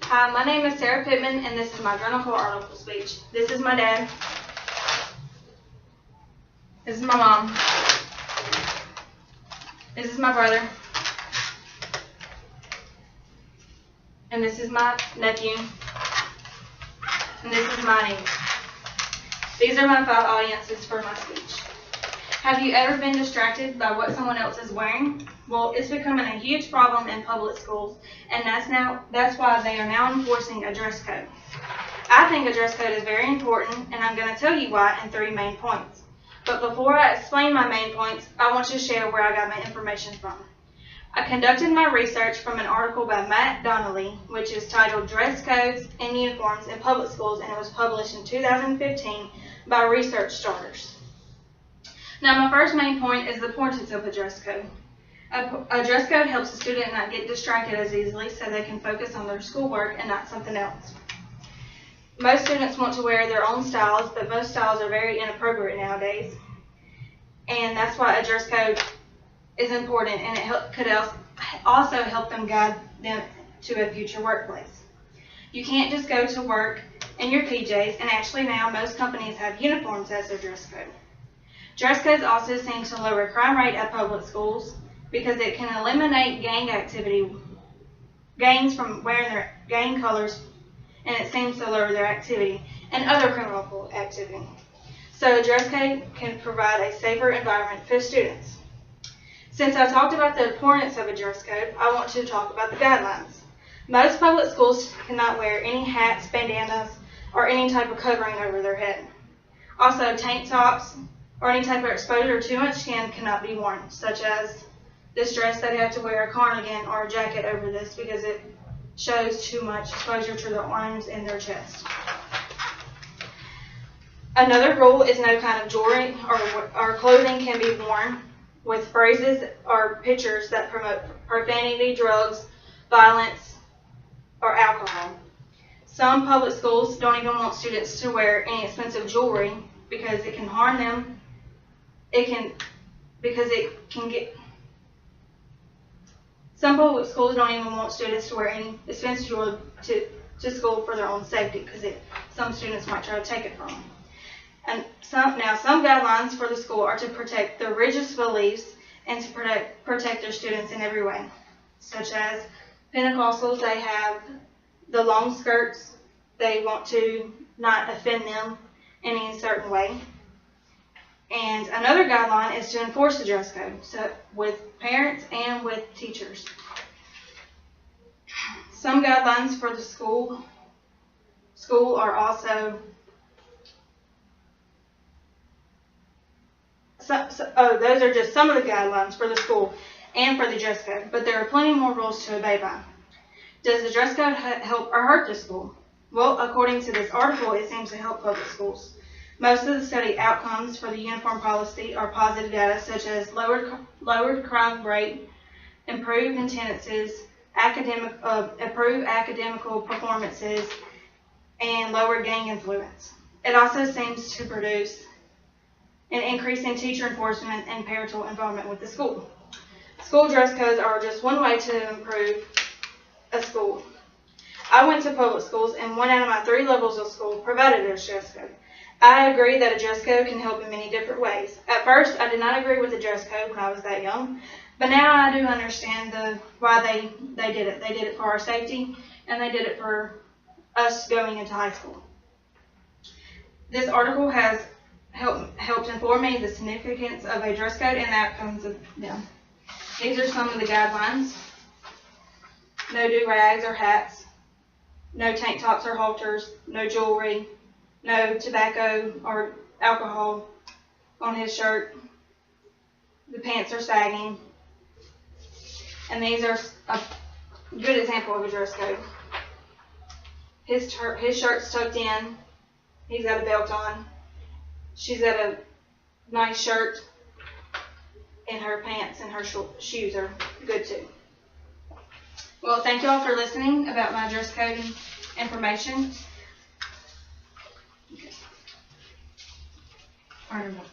Hi, my name is Sarah Pittman, and this is my Journal Club article speech. This is my dad. This is my mom. This is my brother. And this is my nephew. And this is my niece. These are my 5 audiences for my speech. Have you ever been distracted by what someone else is wearing? Well, it's becoming a huge problem in public schools, and that's why they are now enforcing a dress code. I think a dress code is very important, and I'm going to tell you why in 3 main points. But before I explain my main points, I want to share where I got my information from. I conducted my research from an article by Matt Donnelly, which is titled Dress Codes and Uniforms in Public Schools, and it was published in 2015 by Research Starters. Now, my first main point is the importance of a dress code. A dress code helps a student not get distracted as easily so they can focus on their schoolwork and not something else. Most students want to wear their own styles, but most styles are very inappropriate nowadays. And that's why a dress code is important, and it could also help them guide them to a future workplace. You can't just go to work in your PJs, and actually now most companies have uniforms as their dress code. Dress codes also seem to lower crime rate at public schools because it can eliminate gangs from wearing their gang colors, and it seems to lower their activity and other criminal activity. So a dress code can provide a safer environment for students. Since I talked about the importance of a dress code, I want to talk about the guidelines. Most public schools cannot wear any hats, bandanas, or any type of covering over their head. Also, tank tops or any type of exposure to too much skin cannot be worn, such as this dress that you have to wear a cardigan or a jacket over this because it shows too much exposure to their arms and their chest. Another rule is no kind of jewelry or clothing can be worn with phrases or pictures that promote profanity, drugs, violence, or alcohol. Some public schools don't even want students to wear any expensive jewelry because it can harm them. Some public schools don't even want students to wear any expensive jewelry to school for their own safety because some students might try to take it from them. And some guidelines for the school are to protect their religious beliefs and to protect their students in every way, such as Pentecostals, they have the long skirts. They want to not offend them in any certain way. And another guideline is to enforce the dress code, so with parents and with teachers. Some guidelines for the school are also those are just some of the guidelines for the school and for the dress code, but there are plenty more rules to obey by. Does the dress code help or hurt the school? Well, according to this article, it seems to help public schools. Most of the study outcomes for the uniform policy are positive data such as lowered crime rate, improved attendances, improved academical performances, and lowered gang influence. It also seems to produce an increase in teacher enforcement and parental involvement with the school. School dress codes are just one way to improve a school. I went to public schools, and 1 out of my 3 levels of school provided a dress code. I agree that a dress code can help in many different ways. At first, I did not agree with the dress code when I was that young, but now I do understand why they did it. They did it for our safety, and they did it for us going into high school. This article has helped inform me the significance of a dress code and the outcomes of them. These are some of the guidelines. No do-rags or hats, no tank tops or halters, no jewelry, no tobacco or alcohol on his shirt. The pants are sagging. And these are a good example of a dress code. His shirt's tucked in. He's got a belt on. She's got a nice shirt. And her pants and her shoes are good too. Well, thank you all for listening about my dress code information. Okay. I don't know.